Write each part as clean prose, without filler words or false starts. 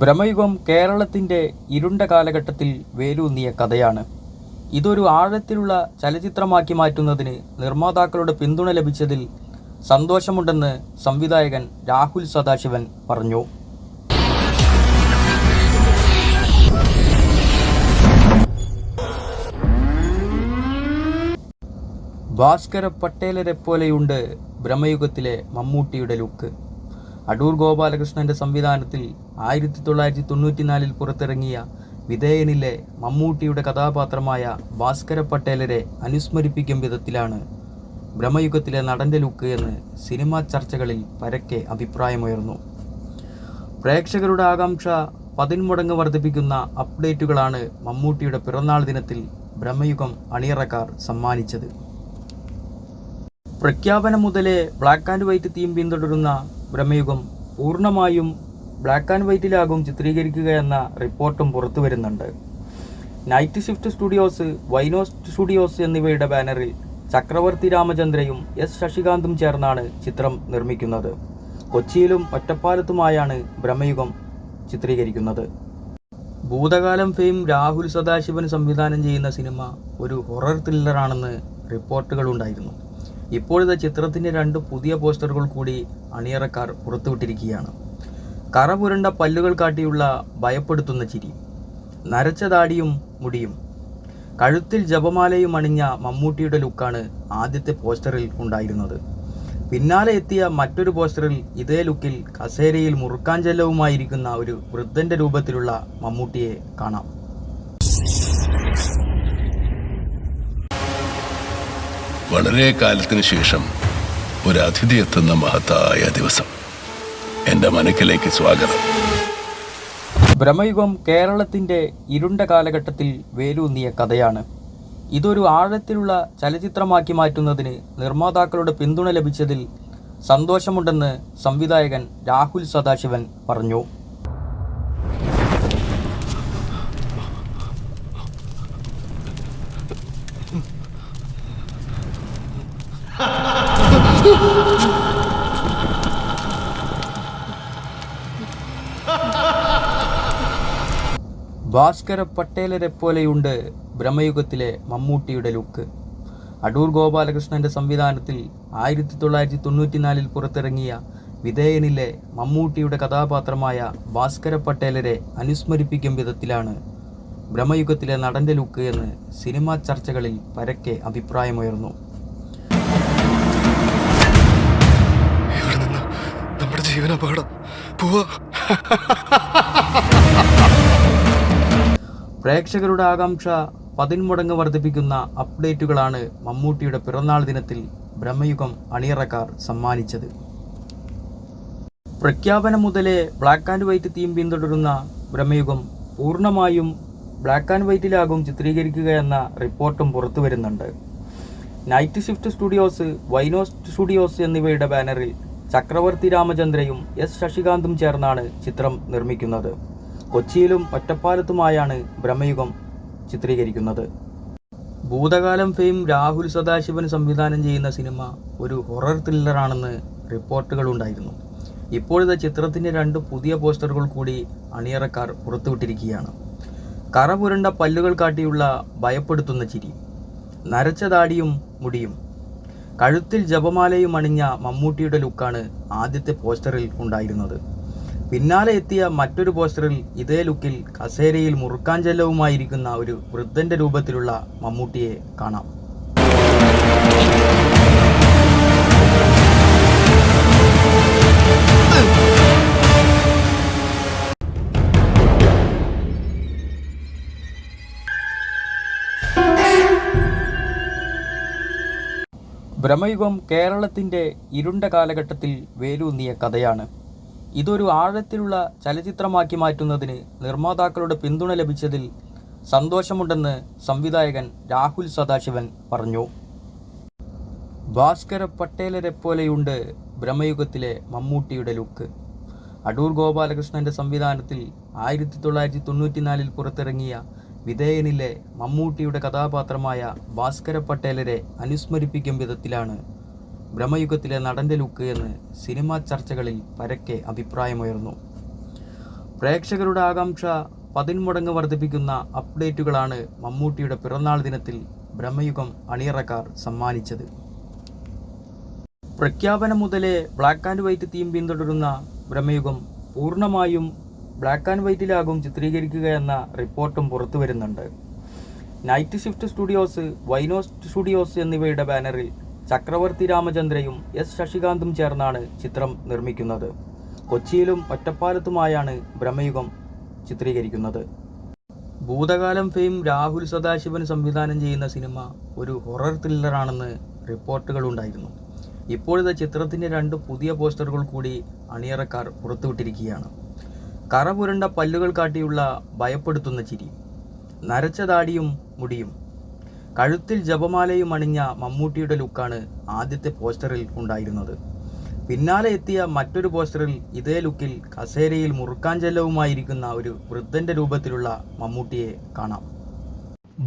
ഭ്രമയുഗം കേരളത്തിൻ്റെ ഇരുണ്ട കാലഘട്ടത്തിൽ വേരൂന്നിയ കഥയാണ്. ഇതൊരു ആഴത്തിലുള്ള ചലച്ചിത്രമാക്കി മാറ്റുന്നതിന് നിർമ്മാതാക്കളുടെ പിന്തുണ ലഭിച്ചതിൽ സന്തോഷമുണ്ടെന്ന് സംവിധായകൻ രാഹുൽ സദാശിവൻ പറഞ്ഞു. ഭാസ്കര പട്ടേലരെ പോലെയുണ്ട് ഭ്രമയുഗത്തിലെ മമ്മൂട്ടിയുടെ ലുക്ക്. അടൂർ ഗോപാലകൃഷ്ണന്റെ സംവിധാനത്തിൽ 1994 പുറത്തിറങ്ങിയ വിധേയനിലെ മമ്മൂട്ടിയുടെ കഥാപാത്രമായ ഭാസ്കര പട്ടേലരെ അനുസ്മരിപ്പിക്കും വിധത്തിലാണ് ഭ്രമയുഗത്തിലെ നടന്റെ ലുക്ക് എന്ന് സിനിമാ ചർച്ചകളിൽ പരക്കെ അഭിപ്രായമുയർന്നു. പ്രേക്ഷകരുടെ ആകാംക്ഷ പതിന്മടങ്ങ് വർദ്ധിപ്പിക്കുന്ന അപ്ഡേറ്റുകളാണ് മമ്മൂട്ടിയുടെ പിറന്നാൾ ദിനത്തിൽ ഭ്രമയുഗം അണിയറക്കാർ സമ്മാനിച്ചത്. പ്രഖ്യാപനം മുതലേ ബ്ലാക്ക് ആൻഡ് വൈറ്റ് തീം പിന്തുടരുന്ന ഭ്രമയുഗം പൂർണ്ണമായും ബ്ലാക്ക് ആൻഡ് വൈറ്റിലാകും ചിത്രീകരിക്കുക എന്ന റിപ്പോർട്ടും പുറത്തു വരുന്നുണ്ട്. നൈറ്റ് ഷിഫ്റ്റ് സ്റ്റുഡിയോസ്, വൈനോ സ്റ്റുഡിയോസ് എന്നിവയുടെ ബാനറിൽ ചക്രവർത്തി രാമചന്ദ്രയും എസ് ശശികാന്തും ചേർന്നാണ് ചിത്രം നിർമ്മിക്കുന്നത്. കൊച്ചിയിലും ഒറ്റപ്പാലത്തുമായാണ് ഭ്രമയുഗം ചിത്രീകരിക്കുന്നത്. ഭൂതകാലം ഫെയിം രാഹുൽ സദാശിവൻ സംവിധാനം ചെയ്യുന്ന സിനിമ ഒരു ഹൊറർ ത്രില്ലറാണെന്ന് റിപ്പോർട്ടുകളുണ്ടായിരുന്നു. ഇപ്പോഴത്തെ ചിത്രത്തിൻ്റെ 2 പുതിയ പോസ്റ്ററുകൾ കൂടി അണിയറക്കാർ പുറത്തുവിട്ടിരിക്കുകയാണ്. കറ പുരണ്ട പല്ലുകൾ കാട്ടിയുള്ള ഭയപ്പെടുത്തുന്ന ചിരി, നരച്ച താടിയും മുടിയും, കഴുത്തിൽ ജപമാലയും അണിഞ്ഞ മമ്മൂട്ടിയുടെ ലുക്കാണ് ആദ്യത്തെ പോസ്റ്ററിൽ ഉണ്ടായിരുന്നത്. പിന്നാലെ എത്തിയ മറ്റൊരു പോസ്റ്ററിൽ ഇതേ ലുക്കിൽ കസേരയിൽ മുറുക്കാഞ്ചെല്ലവുമായിരിക്കുന്ന ഒരു വൃദ്ധന്റെ രൂപത്തിലുള്ള മമ്മൂട്ടിയെ കാണാം. വളരെ കാലത്തിന് ശേഷം ഒരു അതിഥി എത്തുന്ന മഹത്തായ ദിവസം. എൻ്റെ മനക്കിലേക്ക് സ്വാഗതം. ഭ്രമയുഗം കേരളത്തിൻ്റെ ഇരുണ്ട കാലഘട്ടത്തിൽ വേരൂന്നിയ കഥയാണ്. ഇതൊരു ആഴത്തിലുള്ള ചലച്ചിത്രമാക്കി മാറ്റുന്നതിന് നിർമ്മാതാക്കളുടെ പിന്തുണ ലഭിച്ചതിൽ സന്തോഷമുണ്ടെന്ന് സംവിധായകൻ രാഹുൽ സദാശിവൻ പറഞ്ഞു. ഭാസ്കര പട്ടേലരെ പോലെയുണ്ട് ഭ്രമയുഗത്തിലെ മമ്മൂട്ടിയുടെ ലുക്ക്. അടൂർ ഗോപാലകൃഷ്ണന്റെ സംവിധാനത്തിൽ 1994 പുറത്തിറങ്ങിയ വിധേയനിലെ മമ്മൂട്ടിയുടെ കഥാപാത്രമായ ഭാസ്കര പട്ടേലരെ അനുസ്മരിപ്പിക്കും വിധത്തിലാണ് ഭ്രമയുഗത്തിലെ നടന്റെ ലുക്ക് എന്ന് സിനിമാ ചർച്ചകളിൽ പരക്കെ അഭിപ്രായമുയർന്നു. പ്രേക്ഷകരുടെ ആകാംക്ഷ പതിന്മടങ്ങ് വർദ്ധിപ്പിക്കുന്ന അപ്ഡേറ്റുകളാണ് മമ്മൂട്ടിയുടെ പിറന്നാൾ ദിനത്തിൽ ഭ്രമയുഗം അണിയറക്കാർ സമ്മാനിച്ചത്. പ്രഖ്യാപനം മുതലേ ബ്ലാക്ക് ആൻഡ് വൈറ്റ് തീം പിന്തുടരുന്ന ഭ്രമയുഗം പൂർണ്ണമായും ബ്ലാക്ക് ആൻഡ് വൈറ്റിലാകും ചിത്രീകരിക്കുക എന്ന റിപ്പോർട്ടും പുറത്തു വരുന്നുണ്ട്. നൈറ്റ് ഷിഫ്റ്റ് സ്റ്റുഡിയോസ്, വൈനോ സ്റ്റുഡിയോസ് എന്നിവയുടെ ബാനറിൽ ചക്രവർത്തി രാമചന്ദ്രയും എസ് ശശികാന്തും ചേർന്നാണ് ചിത്രം നിർമ്മിക്കുന്നത്. കൊച്ചിയിലും ഒറ്റപ്പാലത്തുമായാണ് ഭ്രമയുഗം ചിത്രീകരിക്കുന്നത്. ഭൂതകാലം ഫെയിം രാഹുൽ സദാശിവൻ സംവിധാനം ചെയ്യുന്ന സിനിമ ഒരു ഹൊറർ ത്രില്ലറാണെന്ന് റിപ്പോർട്ടുകളുണ്ടായിരുന്നു. ഇപ്പോഴത്തെ ചിത്രത്തിൻ്റെ 2 പുതിയ പോസ്റ്ററുകൾ കൂടി അണിയറക്കാർ പുറത്തുവിട്ടിരിക്കുകയാണ്. കറ പുരണ്ട പല്ലുകൾ കാട്ടിയുള്ള ഭയപ്പെടുത്തുന്ന ചിരി, നരച്ച താടിയും മുടിയും, കഴുത്തിൽ ജപമാലയും അണിഞ്ഞ മമ്മൂട്ടിയുടെ ലുക്കാണ് ആദ്യത്തെ പോസ്റ്ററിൽ ഉണ്ടായിരുന്നത്. പിന്നാലെ എത്തിയ മറ്റൊരു പോസ്റ്ററിൽ ഇതേ ലുക്കിൽ കസേരയിൽ മുറുക്കാഞ്ചെല്ലവുമായിരിക്കുന്ന ഒരു വൃദ്ധന്റെ രൂപത്തിലുള്ള മമ്മൂട്ടിയെ കാണാം. ഭ്രമയുഗം കേരളത്തിൻ്റെ ഇരുണ്ട കാലഘട്ടത്തിൽ വേരൂന്നിയ കഥയാണ്. ഇതൊരു ആഴത്തിലുള്ള ചലച്ചിത്രമാക്കി മാറ്റുന്നതിന് നിർമ്മാതാക്കളുടെ പിന്തുണ ലഭിച്ചതിൽ സന്തോഷമുണ്ടെന്ന് സംവിധായകൻ രാഹുൽ സദാശിവൻ പറഞ്ഞു. ഭാസ്കര പട്ടേലരെ പോലെയുണ്ട് ഭ്രമയുഗത്തിലെ മമ്മൂട്ടിയുടെ ലുക്ക്. അടൂർ ഗോപാലകൃഷ്ണന്റെ സംവിധാനത്തിൽ 1994 പുറത്തിറങ്ങിയ വിധേയനിലെ മമ്മൂട്ടിയുടെ കഥാപാത്രമായ ഭാസ്കര പട്ടേലരെ അനുസ്മരിപ്പിക്കും വിധത്തിലാണ് ഭ്രമയുഗത്തിലെ നടന്റെ ലുക്ക് എന്ന് സിനിമാ ചർച്ചകളിൽ പരക്കെ അഭിപ്രായമുയർന്നു. പ്രേക്ഷകരുടെ ആകാംക്ഷ 10 മടങ്ങ് വർദ്ധിപ്പിക്കുന്ന അപ്ഡേറ്റുകളാണ് മമ്മൂട്ടിയുടെ പിറന്നാൾ ദിനത്തിൽ ബ്രഹ്മയുഗം അണിയറക്കാർ സമ്മാനിച്ചത്. പ്രഖ്യാപനം മുതലേ ബ്ലാക്ക് ആൻഡ് വൈറ്റ് തീം പിന്തുടരുന്ന ബ്രഹ്മയുഗം പൂർണ്ണമായും ബ്ലാക്ക് ആൻഡ് വൈറ്റിലാകും ചിത്രീകരിക്കുകയെന്ന റിപ്പോർട്ടും പുറത്തു വരുന്നുണ്ട്. നൈറ്റ് ഷിഫ്റ്റ് സ്റ്റുഡിയോസ്, വൈനോ സ്റ്റുഡിയോസ് എന്നിവയുടെ ബാനറിൽ ചക്രവർത്തി രാമചന്ദ്രയും എസ് ശശികാന്തും ചേർന്നാണ് ചിത്രം നിർമ്മിക്കുന്നത്. കൊച്ചിയിലും ഒറ്റപ്പാലത്തുമായാണ് ബ്രഹ്മയുഗം ചിത്രീകരിക്കുന്നത്. ഭൂതകാലം ഫെയിം രാഹുൽ സദാശിവൻ സംവിധാനം ചെയ്യുന്ന സിനിമ ഒരു ഹൊറർ ത്രില്ലറാണെന്ന് റിപ്പോർട്ടുകളുണ്ടായിരുന്നു. ഇപ്പോഴത്തെ ചിത്രത്തിൻ്റെ 2 പുതിയ പോസ്റ്ററുകൾ കൂടി അണിയറക്കാർ പുറത്തുവിട്ടിരിക്കുകയാണ്. കറ പുരണ്ട പല്ലുകൾ കാട്ടിയുള്ള ഭയപ്പെടുത്തുന്ന ചിരി, നരച്ച താടിയും മുടിയും, കഴുത്തിൽ ജപമാലയും അണിഞ്ഞ മമ്മൂട്ടിയുടെ ലുക്കാണ് ആദ്യത്തെ പോസ്റ്ററിൽ ഉണ്ടായിരുന്നത്. പിന്നാലെ എത്തിയ മറ്റൊരു പോസ്റ്ററിൽ ഇതേ ലുക്കിൽ കസേരയിൽ മുറുക്കാഞ്ചെല്ലവുമായിരിക്കുന്ന ഒരു വൃദ്ധന്റെ രൂപത്തിലുള്ള മമ്മൂട്ടിയെ കാണാം.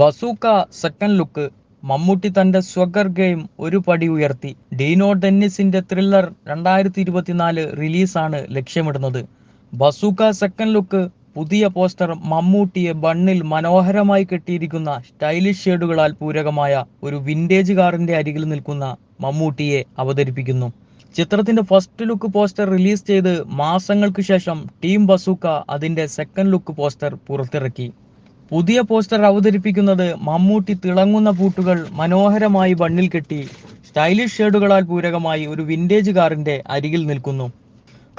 Bazooka second look. മമ്മൂട്ടി തന്റെ സ്വഗർ ഗെയിം ഒരു പടി ഉയർത്തി. ഡീനോ ഡെന്നിസിന്റെ ത്രില്ലർ 2024 റിലീസാണ് ലക്ഷ്യമിടുന്നത്. Bazooka second look. പുതിയ പോസ്റ്റർ മമ്മൂട്ടിയെ ബണ്ണിൽ മനോഹരമായി കെട്ടിയിരിക്കുന്ന സ്റ്റൈലിഷ് ഷേഡുകളാൽ പൂരകമായ ഒരു വിന്റേജ് കാറിന്റെ അരികിൽ നിൽക്കുന്ന മമ്മൂട്ടിയെ അവതരിപ്പിക്കുന്നു. ചിത്രത്തിന്റെ ഫസ്റ്റ് ലുക്ക് പോസ്റ്റർ റിലീസ് ചെയ്ത് മാസങ്ങൾക്ക് ശേഷം ടീം ബസൂക്ക അതിന്റെ സെക്കൻഡ് ലുക്ക് പോസ്റ്റർ പുറത്തിറക്കി. പുതിയ പോസ്റ്റർ അവതരിപ്പിക്കുന്നത് മമ്മൂട്ടി തിളങ്ങുന്ന പൂട്ടുകൾ മനോഹരമായി ബണ്ണിൽ കെട്ടി സ്റ്റൈലിഷ് ഷേഡുകളാൽ പൂരകമായി ഒരു വിന്റേജ് കാറിന്റെ അരികിൽ നിൽക്കുന്നു.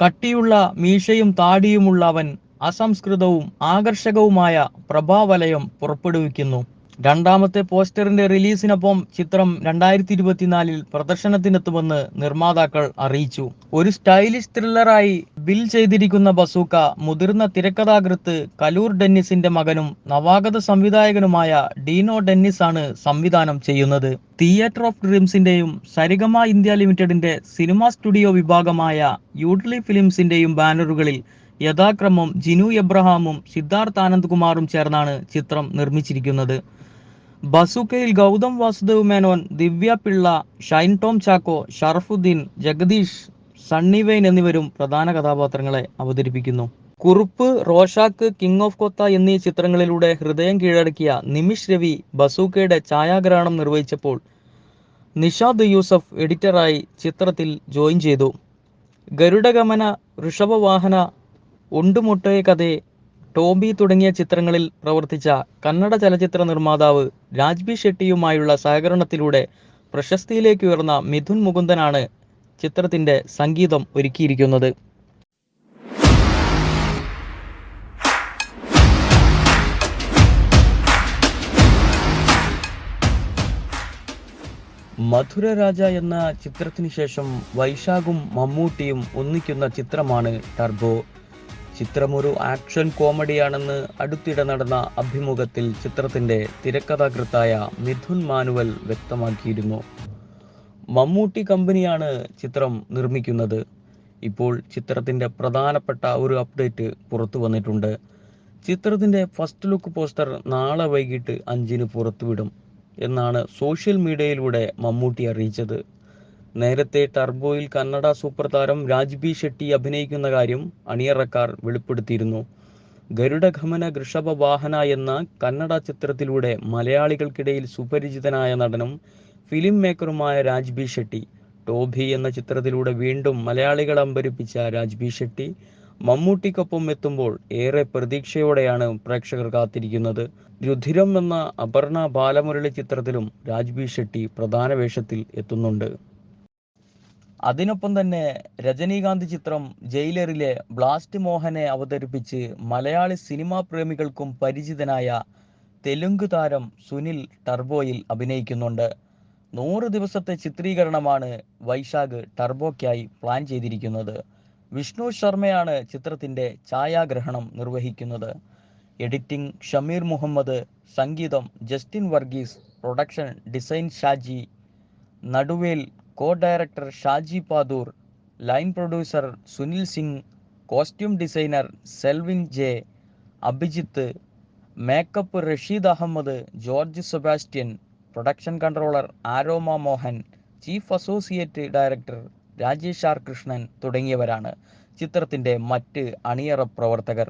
കട്ടിയുള്ള മീശയും താടിയുമുള്ള അവൻ അസംസ്കൃതവും ആകർഷകവുമായ പ്രഭാവലയം പുറപ്പെടുവിക്കുന്നു. രണ്ടാമത്തെ പോസ്റ്ററിന്റെ റിലീസിനൊപ്പം ചിത്രം 2024 പ്രദർശനത്തിനെത്തുമെന്ന് നിർമ്മാതാക്കൾ അറിയിച്ചു. ഒരു സ്റ്റൈലിഷ് ത്രില്ലറായി ബിൽ ചെയ്തിരിക്കുന്ന ബസൂക്ക മുതിർന്ന തിരക്കഥാകൃത്ത് കലൂർ ഡെന്നിസിന്റെ മകനും നവാഗത സംവിധായകനുമായ ഡീനോ ഡെന്നിസ് ആണ് സംവിധാനം ചെയ്യുന്നത്. തിയേറ്റർ ഓഫ് ഡ്രീംസിന്റെയും സരിഗമ ഇന്ത്യ ലിമിറ്റഡിന്റെ സിനിമാ സ്റ്റുഡിയോ വിഭാഗമായ യൂഡ്ലി ഫിലിംസിന്റെയും ബാനറുകളിൽ യഥാക്രമം ജിനു എബ്രഹാമും സിദ്ധാർത്ഥ് ആനന്ദ് കുമാറും ചേർന്നാണ് ചിത്രം നിർമ്മിച്ചിരിക്കുന്നത്. ബസൂക്കയിൽ ഗൗതം വാസുദേവ് മേനോൻ, ദിവ്യ പിള്ള, ഷൈൻ ടോം ചാക്കോ, ഷറഫുദ്ദീൻ, ജഗദീഷ്, സണ്ണി വെയിൻ എന്നിവരും പ്രധാന കഥാപാത്രങ്ങളെ അവതരിപ്പിക്കുന്നു. കുറുപ്പ്, റോഷാക്ക്, കിങ് ഓഫ് കൊത്ത എന്നീ ചിത്രങ്ങളിലൂടെ ഹൃദയം കീഴടക്കിയ നിമിഷ് രവി ബസൂക്കയുടെ ഛായാഗ്രഹണം നിർവഹിച്ചപ്പോൾ നിഷാദ് യൂസഫ് എഡിറ്ററായി ചിത്രത്തിൽ ജോയിൻ ചെയ്തു. ഗരുഡഗമന, വൃഷഭവാഹന, ഉണ്ടുമുട്ടയ കഥേ, ടോബി തുടങ്ങിയ ചിത്രങ്ങളിൽ പ്രവർത്തിച്ച കന്നഡ ചലച്ചിത്ര നിർമ്മാതാവ് രാജ്ബി ഷെട്ടിയുമായുള്ള സഹകരണത്തിലൂടെ പ്രശസ്തിയിലേക്ക് ഉയർന്ന മിഥുൻ മുകുന്ദനാണ് ചിത്രത്തിന്റെ സംഗീതം ഒരുക്കിയിരിക്കുന്നത്. മധുരരാജ എന്ന ചിത്രത്തിന് ശേഷം വൈശാഖും മമ്മൂട്ടിയും ഒന്നിക്കുന്ന ചിത്രമാണ് ടർബോ. ചിത്രമൊരു ആക്ഷൻ കോമഡിയാണെന്ന് അടുത്തിടെ നടന്ന അഭിമുഖത്തിൽ ചിത്രത്തിന്റെ തിരക്കഥാകൃത്തായ മിഥുൻ മാനുവൽ വ്യക്തമാക്കിയിരുന്നു. മമ്മൂട്ടി കമ്പനിയാണ് ചിത്രം നിർമ്മിക്കുന്നത്. ഇപ്പോൾ ചിത്രത്തിന്റെ പ്രധാനപ്പെട്ട ഒരു അപ്ഡേറ്റ് പുറത്തു വന്നിട്ടുണ്ട്. ചിത്രത്തിന്റെ ഫസ്റ്റ് ലുക്ക് പോസ്റ്റർ നാളെ വൈകിട്ട് 5 പുറത്തുവിടും എന്നാണ് സോഷ്യൽ മീഡിയയിലൂടെ മമ്മൂട്ടി അറിയിച്ചത്. നേരത്തെ ടർബോയിൽ കന്നഡ സൂപ്പർ താരം രാജ്ബി ഷെട്ടി അഭിനയിക്കുന്ന കാര്യം അണിയറക്കാർ വെളിപ്പെടുത്തിയിരുന്നു. ഗരുഡഗമന വൃഷഭവാഹന എന്ന കന്നഡ ചിത്രത്തിലൂടെ മലയാളികൾക്കിടയിൽ സുപരിചിതനായ നടനും ഫിലിം മേക്കറുമായ രാജ്ബി ഷെട്ടി, ടോബി എന്ന ചിത്രത്തിലൂടെ വീണ്ടും മലയാളികൾ അമ്പരിപ്പിച്ച രാജ്ബി ഷെട്ടി മമ്മൂട്ടിക്കൊപ്പം എത്തുമ്പോൾ ഏറെ പ്രതീക്ഷയോടെയാണ് പ്രേക്ഷകർ കാത്തിരിക്കുന്നത്. രുധിരം എന്ന അപർണ ബാലമുരളി ചിത്രത്തിലും രാജ്ബി ഷെട്ടി പ്രധാന വേഷത്തിൽ എത്തുന്നുണ്ട്. അതിനൊപ്പം തന്നെ രജനീകാന്ത് ചിത്രം ജയിലറിലെ ബ്ലാസ്റ്റ് മോഹനെ അവതരിപ്പിച്ച് മലയാളി സിനിമാ പ്രേമികൾക്കും പരിചിതനായ തെലുങ്ക് താരം സുനിൽ ടർബോയിൽ അഭിനയിക്കുന്നുണ്ട്. 100 ദിവസത്തെ ചിത്രീകരണമാണ് വൈശാഖ് ടർബോയ്ക്കായി പ്ലാൻ ചെയ്തിരിക്കുന്നത്. വിഷ്ണു ശർമ്മയാണ് ചിത്രത്തിന്റെ ഛായാഗ്രഹണം നിർവഹിക്കുന്നത്. എഡിറ്റിംഗ് ഷമീർ മുഹമ്മദ്, സംഗീതം Justin Varghese, production design Shaji Naduvel, co director Shaji Padoor, line producer Sunil Singh, costume designer Selvin J, Abhijith, makeup Rasheed Ahammed, George Sebastian, production controller Aroma Mohan, chief associate director Rajesh R Krishnan തുടങ്ങിയവരാണ്. ചിത്രത്തിൻ്റെ മറ്റ് അണിയറ പ്രവർത്തകർ.